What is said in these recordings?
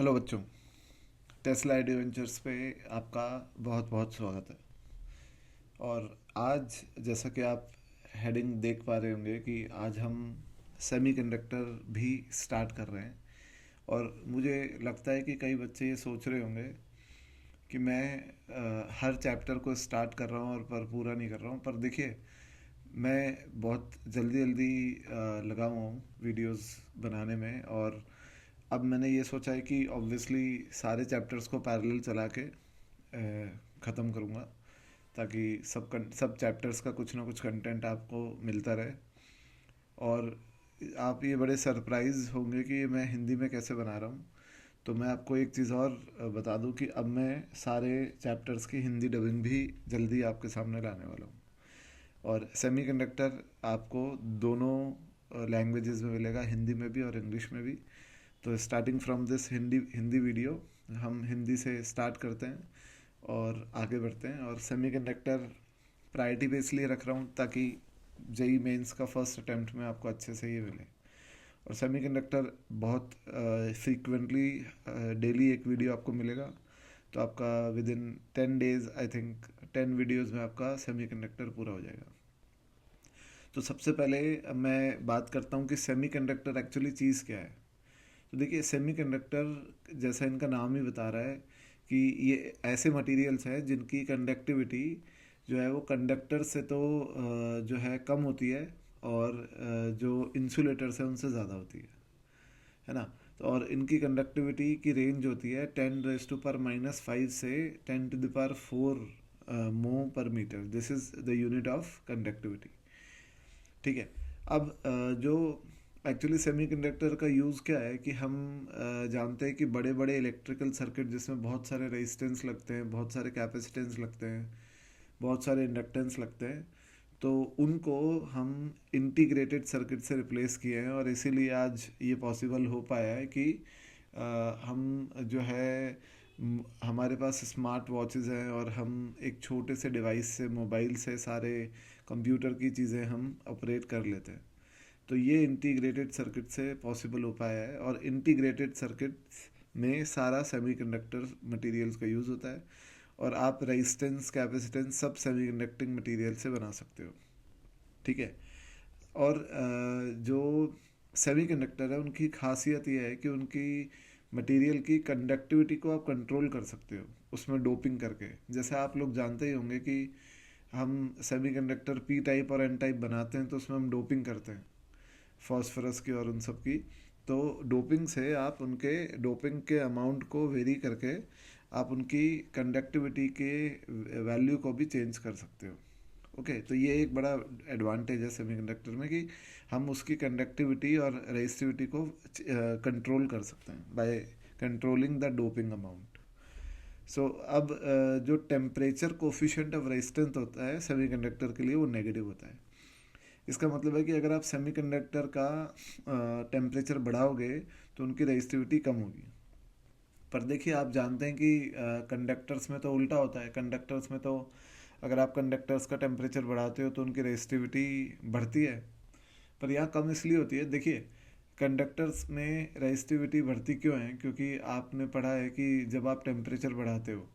Hello बच्चों। Tesla adventures पे आपका बहुत बहुत स्वागत है। और आज जैसा कि आप हेडिंग देख पा रहे होंगे कि आज हम सेमीकंडक्टर भी स्टार्ट कर रहे हैं। और मुझे लगता है कि कई बच्चे ये सोच रहे होंगे कि मैं हर चैप्टर को स्टार्ट कर रहा हूँ और पर पूरा नहीं कर रहा हूँ। पर देखिए, मैं बहुत जल्दी जल्दी लगा हुआ हूँ वीडियोस बनाने में। और अब मैंने ये सोचा है कि ऑब्वियसली सारे चैप्टर्स को पैरेलल चला के ख़त्म करूँगा, ताकि सब चैप्टर्स का कुछ ना कुछ कंटेंट आपको मिलता रहे। और आप ये बड़े सरप्राइज होंगे कि ये मैं हिंदी में कैसे बना रहा हूँ। तो मैं आपको एक चीज़ और बता दूं कि अब मैं सारे चैप्टर्स की हिंदी डबिंग भी जल्दी आपके सामने लाने वाला हूँ। और सेमीकंडक्टर आपको दोनों लैंग्वेजेस में मिलेगा, हिंदी में भी और इंग्लिश में भी। तो starting from this Hindi Hindi video हम हिंदी से स्टार्ट करते हैं और आगे बढ़ते हैं। और सेमीकंडक्टर प्रायोरिटी पे इसलिए रख रहा हूँ ताकि जेई मेंस का फर्स्ट अटेम्प्ट में आपको अच्छे से ये मिले। और सेमीकंडक्टर बहुत फ्रीक्वेंटली डेली एक वीडियो आपको मिलेगा। तो आपका with in 10 days, I think 10 videos में आपका सेमीकंडक्टर पूरा हो जाएगा। तो सबसे पहले मैं बात करता हूँ कि सेमीकंडक्टर एक्चुअली चीज़ क्या है। तो देखिए, सेमीकंडक्टर जैसा इनका नाम ही बता रहा है कि ये ऐसे मटेरियल्स हैं जिनकी कंडक्टिविटी जो है वो कंडक्टर से तो जो है कम होती है, और जो इंसुलेटर्स हैं उनसे ज़्यादा होती है ना। तो और इनकी कंडक्टिविटी की रेंज होती है 10⁻⁻5 से 10⁴ mho per metre. This is the unit of conductivity. ठीक है। अब जो एक्चुअली सेमीकंडक्टर का यूज़ क्या है कि हम जानते हैं कि बड़े बड़े इलेक्ट्रिकल सर्किट जिसमें बहुत सारे रेजिस्टेंस लगते हैं, बहुत सारे कैपेसिटेंस लगते हैं, बहुत सारे इंडक्टेंस लगते हैं, तो उनको हम इंटीग्रेटेड सर्किट से रिप्लेस किए हैं। और इसीलिए आज ये पॉसिबल हो पाया है कि हम जो है हमारे पास स्मार्ट वॉचेस हैं और हम एक छोटे से डिवाइस से, मोबाइल से, सारे कंप्यूटर की चीज़ें हम ऑपरेट कर लेते हैं। तो ये इंटीग्रेटेड सर्किट से पॉसिबल हो पाया है। और इंटीग्रेटेड सर्किट्स में सारा सेमीकंडक्टर मटेरियल्स का यूज़ होता है। और आप रेजिस्टेंस, कैपेसिटेंस सब सेमीकंडक्टिंग मटेरियल से बना सकते हो। ठीक है। और जो सेमीकंडक्टर है उनकी खासियत ये है कि उनकी मटेरियल की कंडक्टिविटी को आप कंट्रोल कर सकते हो उसमें डोपिंग करके। जैसे आप लोग जानते ही होंगे कि हम सेमीकंडक्टर पी टाइप और एन टाइप बनाते हैं तो उसमें हम डोपिंग करते हैं फॉस्फोरस की और उन सब की। तो डोपिंग से आप उनके डोपिंग के अमाउंट को वेरी करके आप उनकी कंडक्टिविटी के वैल्यू को भी चेंज कर सकते हो। ओके, तो ये एक बड़ा एडवांटेज है सेमीकंडक्टर में कि हम उसकी कंडक्टिविटी और रेजिस्टिविटी को कंट्रोल कर सकते हैं by controlling the doping amount. So अब जो टेम्परेचर कोफिशिएंट ऑफ रेजिस्टेंस होता है सेमीकंडक्टर के लिए वो नेगेटिव होता है। इसका मतलब है कि अगर आप सेमीकंडक्टर का टेम्परेचर बढ़ाओगे तो उनकी रेजिस्टिविटी कम होगी। पर देखिए, आप जानते हैं कि कंडक्टर्स में तो उल्टा होता है। कंडक्टर्स में तो अगर आप कंडक्टर्स का टेम्परेचर बढ़ाते हो तो उनकी रेजिस्टिविटी बढ़ती है। पर यहाँ कम इसलिए होती है। देखिए, कंडक्टर्स में रेजिस्टिविटी बढ़ती क्यों है? क्योंकि आपने पढ़ा है कि जब आप टेम्परेचर बढ़ाते हो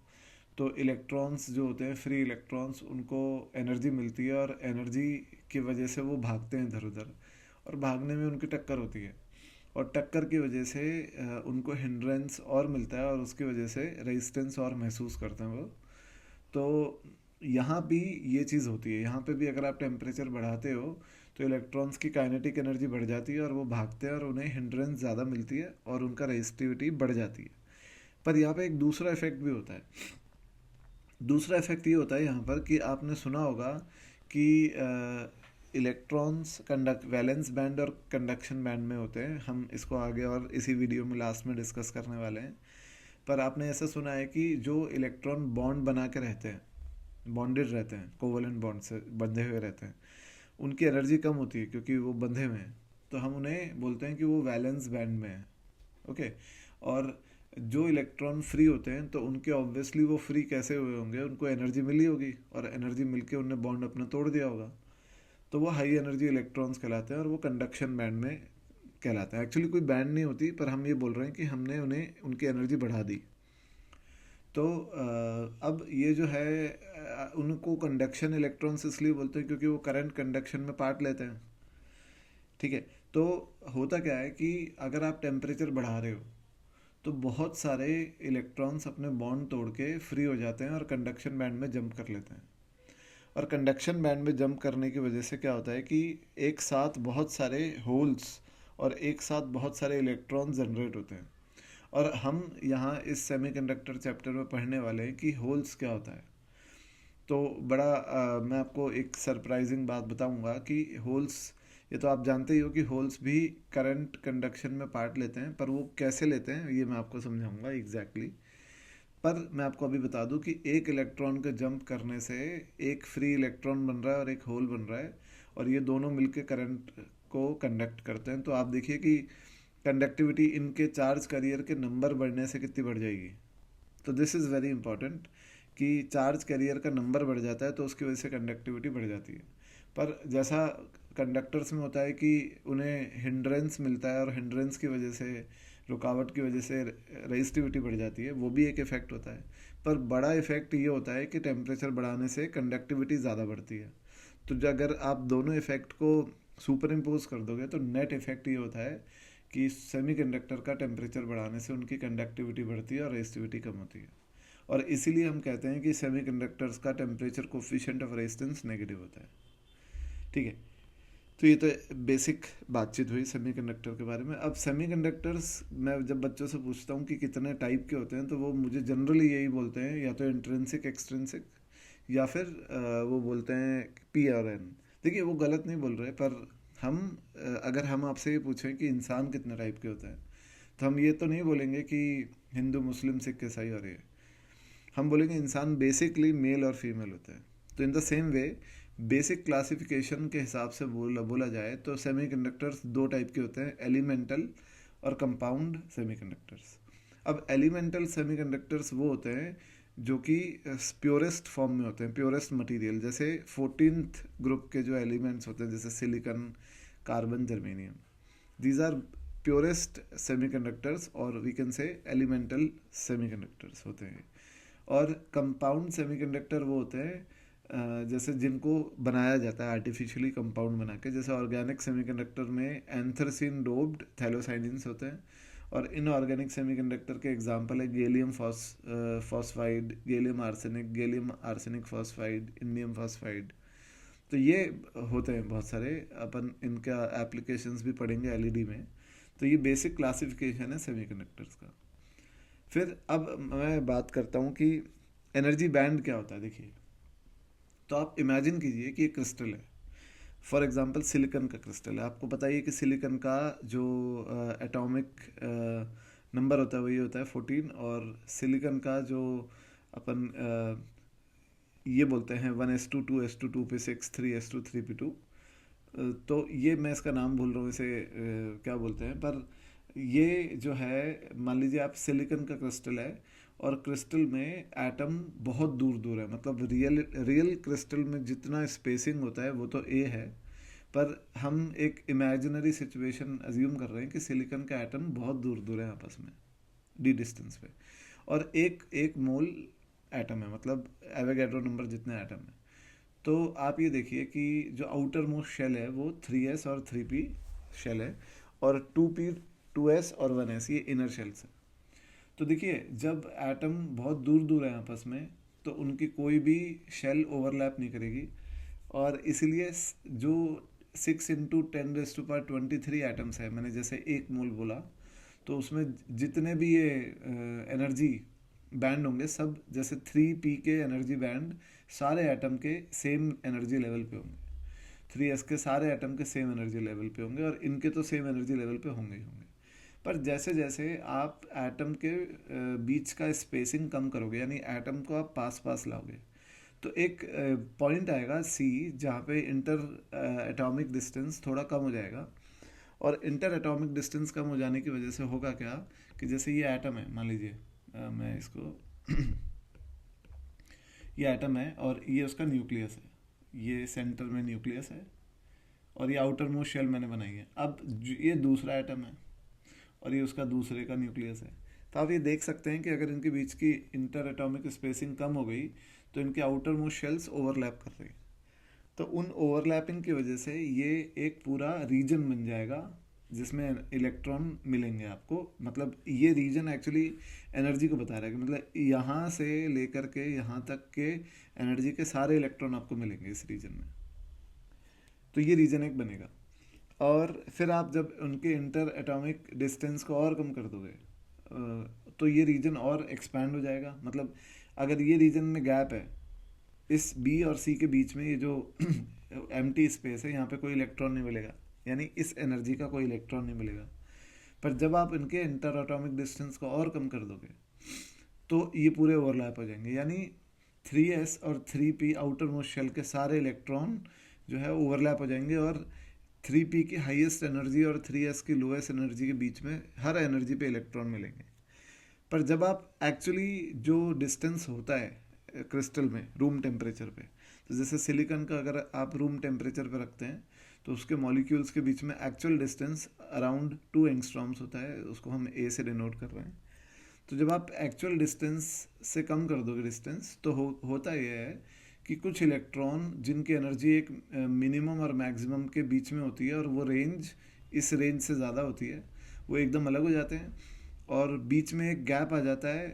तो इलेक्ट्रॉन्स जो होते हैं, फ्री इलेक्ट्रॉन्स, उनको एनर्जी मिलती है और एनर्जी की वजह से वो भागते हैं इधर उधर, और भागने में उनकी टक्कर होती है। और टक्कर की वजह से उनको हिंड्रेंस और मिलता है और उसकी वजह से रेजिस्टेंस और महसूस करते हैं वो। तो यहाँ भी ये चीज़ होती है। यहाँ पे भी अगर आप टेम्परेचर बढ़ाते हो तो इलेक्ट्रॉन्स की काइनेटिक एनर्जी बढ़ जाती है और वो भागते हैं और उन्हें हिंड्रेंस ज़्यादा मिलती है और उनका रेजिस्टिविटी बढ़ जाती है। पर यहाँ पे एक दूसरा इफेक्ट भी होता है। दूसरा इफेक्ट ये होता है यहाँ पर कि आपने सुना होगा कि इलेक्ट्रॉन्स कंडक्ट वैलेंस बैंड और कंडक्शन बैंड में होते हैं। हम इसको आगे और इसी वीडियो में लास्ट में डिस्कस करने वाले हैं। पर आपने ऐसा सुना है कि जो इलेक्ट्रॉन बॉन्ड बना के रहते हैं, बॉन्डेड रहते हैं, कोवलेंट बॉन्ड से बंधे हुए रहते हैं, उनकी एनर्जी कम होती है क्योंकि वो बंधे हुए हैं। तो हम उन्हें बोलते हैं कि वो वैलेंस बैंड में है। ओके। और जो इलेक्ट्रॉन फ्री होते हैं तो उनके ऑब्वियसली वो फ्री कैसे हुए होंगे, उनको एनर्जी मिली होगी और एनर्जी मिलके उन्होंने बॉन्ड अपना तोड़ दिया होगा। तो वो हाई एनर्जी इलेक्ट्रॉन्स कहलाते हैं और वो कंडक्शन बैंड में कहलाते हैं। एक्चुअली कोई बैंड नहीं होती, पर हम ये बोल रहे हैं कि हमने उन्हें उनकी एनर्जी बढ़ा दी। तो अब ये जो है उनको कंडक्शन इलेक्ट्रॉन्स इसलिए बोलते हैं क्योंकि वो करंट कंडक्शन में पार्ट लेते हैं। ठीक है। तो होता क्या है कि अगर आप टेम्परेचर बढ़ा रहे हो तो बहुत सारे इलेक्ट्रॉन्स अपने बॉन्ड तोड़ के फ्री हो जाते हैं और कंडक्शन बैंड में जंप कर लेते हैं। और कंडक्शन बैंड में जंप करने की वजह से क्या होता है कि एक साथ बहुत सारे होल्स और एक साथ बहुत सारे इलेक्ट्रॉन जनरेट होते हैं। और हम यहाँ इस सेमीकंडक्टर चैप्टर में पढ़ने वाले हैं कि होल्स क्या होता है। तो बड़ा मैं आपको एक सरप्राइजिंग बात बताऊंगा कि होल्स, ये तो आप जानते ही हो कि होल्स भी करंट कंडक्शन में पार्ट लेते हैं, पर वो कैसे लेते हैं ये मैं आपको समझाऊंगा एग्जैक्टली। पर मैं आपको अभी बता दूं कि एक इलेक्ट्रॉन के जंप करने से एक फ्री इलेक्ट्रॉन बन रहा है और एक होल बन रहा है, और ये दोनों मिलकर करंट को कंडक्ट करते हैं। तो आप देखिए कि कंडक्टिविटी इनके चार्ज कैरियर के नंबर बढ़ने से कितनी बढ़ जाएगी। तो दिस इज़ वेरी इंपॉर्टेंट कि चार्ज कैरियर का नंबर बढ़ जाता है तो उसकी वजह से कंडक्टिविटी बढ़ जाती है। पर जैसा कंडक्टर्स में होता है कि उन्हें हिंड्रेंस मिलता है और हिंड्रेंस की वजह से, रुकावट की वजह से रेजिस्टिविटी बढ़ जाती है, वो भी एक इफ़ेक्ट होता है। पर बड़ा इफ़ेक्ट ये होता है कि टेम्परेचर बढ़ाने से कंडक्टिविटी ज़्यादा बढ़ती है। तो जो अगर आप दोनों इफ़ेक्ट को सुपर इम्पोज कर दोगे तो नेट इफ़ेक्ट ये होता है कि सेमीकंडक्टर का टेम्परेचर बढ़ाने से उनकी कंडक्टिविटी बढ़ती है और रेजिस्टिविटी कम होती है। और इसीलिए हम कहते हैं कि सेमीकंडक्टर्स का temperature coefficient of resistance negative होता है। ठीक है। तो ये तो बेसिक बातचीत हुई सेमीकंडक्टर के बारे में। अब सेमीकंडक्टर्स, मैं जब बच्चों से पूछता हूँ कि कितने टाइप के होते हैं तो वो मुझे जनरली यही बोलते हैं, या तो इंट्रिंसिक, एक्सट्रिंसिक, या फिर वो बोलते हैं पी और एन। देखिए वो गलत नहीं बोल रहे, पर हम अगर हम आपसे ये पूछें कि इंसान कितने टाइप के होते हैं तो हम ये तो नहीं बोलेंगे कि हिंदू, मुस्लिम, सिख, ईसाई और ये। हम बोलेंगे इंसान बेसिकली मेल और फीमेल होते हैं। तो in the same way basic classification के हिसाब से बोला बोला जाए तो सेमीकंडक्टर्स दो टाइप के होते हैं, एलिमेंटल और कंपाउंड सेमीकंडक्टर्स। अब एलिमेंटल सेमीकंडक्टर्स वो होते हैं जो कि प्योरेस्ट फॉर्म में होते हैं, प्योरेस्ट मटेरियल, जैसे 14th ग्रुप के जो एलिमेंट्स होते हैं जैसे silicon, carbon, germanium. These are purest semiconductors और we can say elemental semiconductors होते हैं। और कंपाउंड सेमीकंडक्टर वो होते हैं जैसे जिनको बनाया जाता है आर्टिफिशियली कंपाउंड बना के, जैसे ऑर्गेनिक सेमीकंडक्टर में एंथ्रासिन डोप्ड थैलोसाइनिन्स होते हैं। और इनऑर्गेनिक सेमीकंडक्टर के एग्जांपल है gallium phosphide, gallium arsenic, gallium arsenic phosphide, indium phosphide. तो ये होते हैं बहुत सारे, अपन इनका एप्लीकेशंस भी पढ़ेंगे एलईडी में। तो ये बेसिक क्लासिफिकेशन है सेमीकंडक्टर्स का। फिर अब मैं बात करता हूँ कि एनर्जी बैंड क्या होता है। देखिए, तो आप इमेजिन कीजिए कि एक क्रिस्टल है, फॉर एग्जांपल सिलिकॉन का क्रिस्टल है। आपको पता ही है कि सिलिकॉन का जो एटॉमिक नंबर होता है वही होता है 14, और सिलिकॉन का जो अपन ये बोलते हैं 1s2 2s2 2p6 3s2 3p2। तो ये मैं इसका नाम भूल रहा हूँ इसे क्या बोलते हैं, पर ये जो है, मान लीजिए आप सिलिकॉन का क्रिस्टल है और क्रिस्टल में एटम बहुत दूर दूर है, मतलब रियल रियल क्रिस्टल में जितना स्पेसिंग होता है वो तो ए है, पर हम एक इमेजिनरी सिचुएशन अज्यूम कर रहे हैं कि सिलिकॉन का एटम बहुत दूर दूर है आपस में, डी डिस्टेंस पे, और एक एक मोल एटम है, मतलब एवोगैड्रो नंबर जितने एटम है। तो आप ये देखिए कि जो आउटर मोस्ट शेल है वो 3s और 3p शेल है, और 2p 2s और 1s ये इनर शेल्स है। तो देखिए जब एटम बहुत दूर दूर है आपस में तो उनकी कोई भी शेल ओवरलैप नहीं करेगी, और इसीलिए जो 6 × 10⁻23 एटम्स है, मैंने जैसे एक मोल बोला, तो उसमें जितने भी ये एनर्जी बैंड होंगे सब जैसे 3p के एनर्जी बैंड सारे एटम के सेम एनर्जी लेवल पे होंगे, 3s के सारे एटम के सेम एनर्जी लेवल पे होंगे, और इनके तो सेम एनर्जी लेवल पे होंगे ही होंगे। पर जैसे जैसे आप एटम के बीच का स्पेसिंग कम करोगे, यानी एटम को आप पास पास लाओगे, तो एक पॉइंट आएगा सी जहाँ पे इंटर एटॉमिक डिस्टेंस थोड़ा कम हो जाएगा। और इंटर एटॉमिक डिस्टेंस कम हो जाने की वजह से होगा क्या कि जैसे ये एटम है, मान लीजिए मैं इसको ये एटम है और ये उसका न्यूक्लियस है, ये सेंटर में न्यूक्लियस है, और ये आउटर मोस्ट शेल मैंने बनाई है। अब ये दूसरा एटम है और ये उसका दूसरे का न्यूक्लियस है। तो आप ये देख सकते हैं कि अगर इनके बीच की इंटर एटॉमिक स्पेसिंग कम हो गई तो इनके आउटर मोस्ट शेल्स ओवरलैप कर रही है। तो उन ओवरलैपिंग की वजह से ये एक पूरा रीजन बन जाएगा जिसमें इलेक्ट्रॉन मिलेंगे आपको। मतलब ये रीजन एक्चुअली एनर्जी को बता रहा है कि मतलब यहाँ से लेकर के यहाँ तक के एनर्जी के सारे इलेक्ट्रॉन आपको मिलेंगे इस रीजन में। तो ये रीजन एक बनेगा। और फिर आप जब उनके इंटर एटॉमिक डिस्टेंस को और कम कर दोगे तो ये रीजन और एक्सपैंड हो जाएगा। मतलब अगर ये रीजन में गैप है इस बी और सी के बीच में, ये जो एम्प्टी स्पेस है, यहाँ पे कोई इलेक्ट्रॉन नहीं मिलेगा, यानी इस एनर्जी का कोई इलेक्ट्रॉन नहीं मिलेगा। पर जब आप इनके इंटर एटॉमिक डिस्टेंस को और कम कर दोगे तो ये पूरे ओवरलैप हो जाएंगे, यानी 3s और 3p आउटर मोस्ट शेल के सारे इलेक्ट्रॉन जो है ओवरलैप हो जाएंगे और 3p की हाईएस्ट एनर्जी और 3s की लोएस्ट एनर्जी के बीच में हर एनर्जी पे इलेक्ट्रॉन मिलेंगे। पर जब आप एक्चुअली जो डिस्टेंस होता है क्रिस्टल में रूम टेम्परेचर पे, तो जैसे सिलिकॉन का अगर आप रूम टेम्परेचर पे रखते हैं तो उसके मॉलिक्यूल्स के बीच में एक्चुअल डिस्टेंस अराउंड 2 एंगस्ट्रॉम्स होता है, उसको हम ए से डिनोट कर रहे हैं। तो जब आप एक्चुअल डिस्टेंस से कम कर दोगे डिस्टेंस तो होता यह है कि कुछ इलेक्ट्रॉन जिनकी एनर्जी एक मिनिमम और मैक्सिमम के बीच में होती है और वो रेंज इस रेंज से ज़्यादा होती है, वो एकदम अलग हो जाते हैं और बीच में एक गैप आ जाता है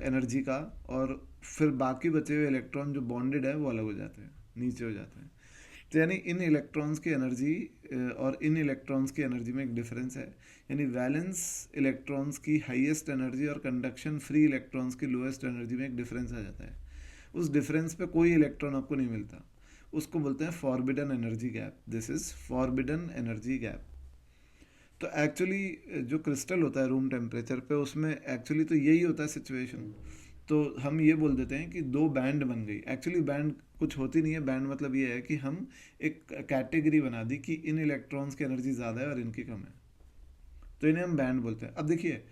एनर्जी का, और फिर बाकी बचे हुए इलेक्ट्रॉन जो बॉन्डेड है वो अलग हो जाते हैं, नीचे हो जाते हैं। तो यानी इन इलेक्ट्रॉन्स की एनर्जी और इन इलेक्ट्रॉन्स की एनर्जी में एक डिफरेंस है। यानी वैलेंस इलेक्ट्रॉन्स की हाईएस्ट एनर्जी और कंडक्शन फ्री इलेक्ट्रॉन्स की लोएस्ट एनर्जी में एक डिफरेंस आ जाता है। उस डिफरेंस पे कोई इलेक्ट्रॉन आपको नहीं मिलता, उसको बोलते हैं forbidden energy gap. This is forbidden energy gap. तो एक्चुअली जो क्रिस्टल होता है रूम टेम्परेचर पे उसमें एक्चुअली तो यही होता है सिचुएशन। तो हम ये बोल देते हैं कि दो बैंड बन गई। एक्चुअली बैंड कुछ होती नहीं है, बैंड मतलब ये है कि हम एक कैटेगरी बना दी कि इन इलेक्ट्रॉन्स की एनर्जी ज़्यादा है और इनकी कम है, तो इन्हें हम बैंड बोलते हैं। अब देखिए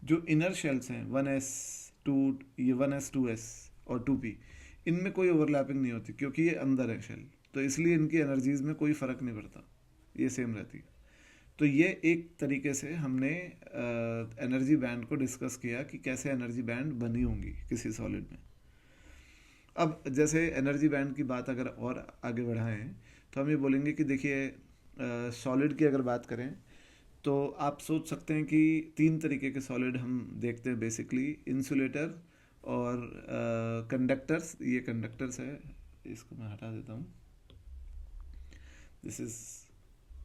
जो इनर शेल्स हैं 1s 2, ये 1s 2s और 2p, इनमें कोई ओवरलैपिंग नहीं होती क्योंकि ये अंदर है शेल, तो इसलिए इनकी एनर्जीज में कोई फ़र्क नहीं पड़ता, ये सेम रहती है। तो ये एक तरीके से हमने एनर्जी बैंड को डिस्कस किया कि कैसे एनर्जी बैंड बनी होंगी किसी सॉलिड में। अब जैसे एनर्जी बैंड की बात अगर और आगे बढ़ाएं तो हम ये बोलेंगे कि देखिए सॉलिड की अगर बात करें तो आप सोच सकते हैं कि 3 तरीके के सॉलिड हम देखते हैं बेसिकली, इंसुलेटर और कंडक्टर्स। ये कंडक्टर्स है, इसको मैं हटा देता हूँ, दिस इज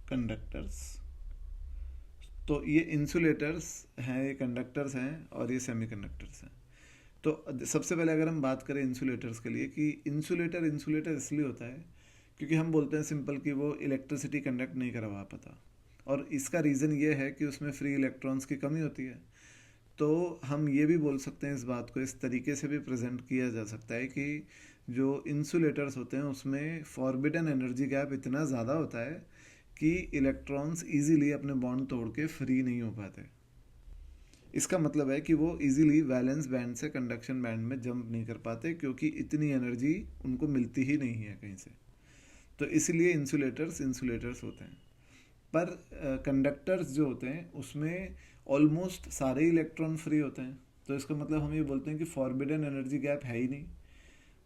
कंडक्टर्स। तो ये इंसुलेटर्स हैं, ये कंडक्टर्स हैं और ये सेमीकंडक्टर्स हैं। तो सबसे पहले अगर हम बात करें इंसुलेटर्स के लिए कि इंसुलेटर इंसुलेटर इसलिए होता है क्योंकि हम बोलते हैं सिंपल कि वो इलेक्ट्रिसिटी कंडक्ट नहीं करवा पाता, और इसका रीज़न ये है कि उसमें फ्री इलेक्ट्रॉन्स की कमी होती है। तो हम ये भी बोल सकते हैं, इस बात को इस तरीके से भी प्रेजेंट किया जा सकता है कि जो इंसुलेटर्स होते हैं उसमें फॉरबिडन एनर्जी गैप इतना ज़्यादा होता है कि इलेक्ट्रॉन्स इजीली अपने बॉन्ड तोड़ के फ्री नहीं हो पाते। इसका मतलब है कि वो इजीली वैलेंस बैंड से कंडक्शन बैंड में जंप नहीं कर पाते क्योंकि इतनी एनर्जी उनको मिलती ही नहीं है कहीं से। तो इसीलिए इंसुलेटर्स इंसुलेटर्स होते हैं। पर कंडक्टर्स जो होते हैं उसमें ऑलमोस्ट सारे इलेक्ट्रॉन फ्री होते हैं। तो इसका मतलब हम ये बोलते हैं कि फॉरबिडन एनर्जी गैप है ही नहीं।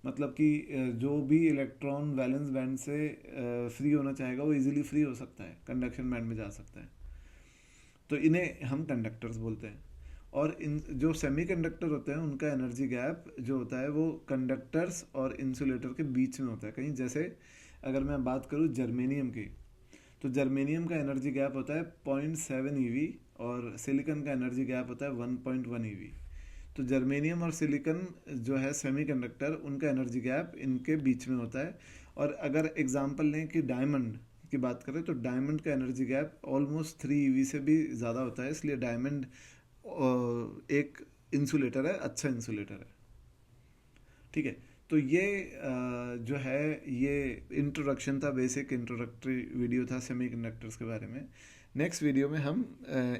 मतलब कि जो भी इलेक्ट्रॉन वैलेंस बैंड से फ्री होना चाहेगा वो इजीली फ्री हो सकता है, कंडक्शन बैंड में जा सकता है। तो इन्हें हम कंडक्टर्स बोलते हैं। और इन जो सेमीकंडक्टर होते हैं उनका एनर्जी गैप जो होता है वो कंडक्टर्स और इंसुलेटर के बीच में होता है कहीं। जैसे अगर मैं बात करूँ जर्मेनियम की, तो जर्मेनियम का एनर्जी गैप होता है 0.7 EV और सिलिकॉन का एनर्जी गैप होता है 1.1 EV। तो जर्मेनियम और सिलिकॉन जो है सेमीकंडक्टर, उनका एनर्जी गैप इनके बीच में होता है। और अगर एग्जांपल लें कि डायमंड की बात करें तो डायमंड का एनर्जी गैप ऑलमोस्ट 3 EV से भी ज़्यादा होता है, इसलिए डायमंड एक इंसुलेटर है, अच्छा इंसुलेटर है। ठीक है, तो ये जो है ये इंट्रोडक्शन था, बेसिक इंट्रोडक्टरी वीडियो था सेमीकंडक्टर्स के बारे में। नेक्स्ट वीडियो में हम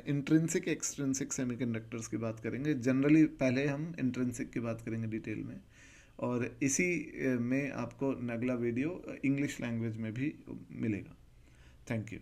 इंट्रिंसिक एक्सट्रिंसिक सेमीकंडक्टर्स की बात करेंगे। जनरली पहले हम इंट्रिंसिक की बात करेंगे डिटेल में, और इसी में आपको अगला वीडियो इंग्लिश लैंग्वेज में भी मिलेगा। Thank you.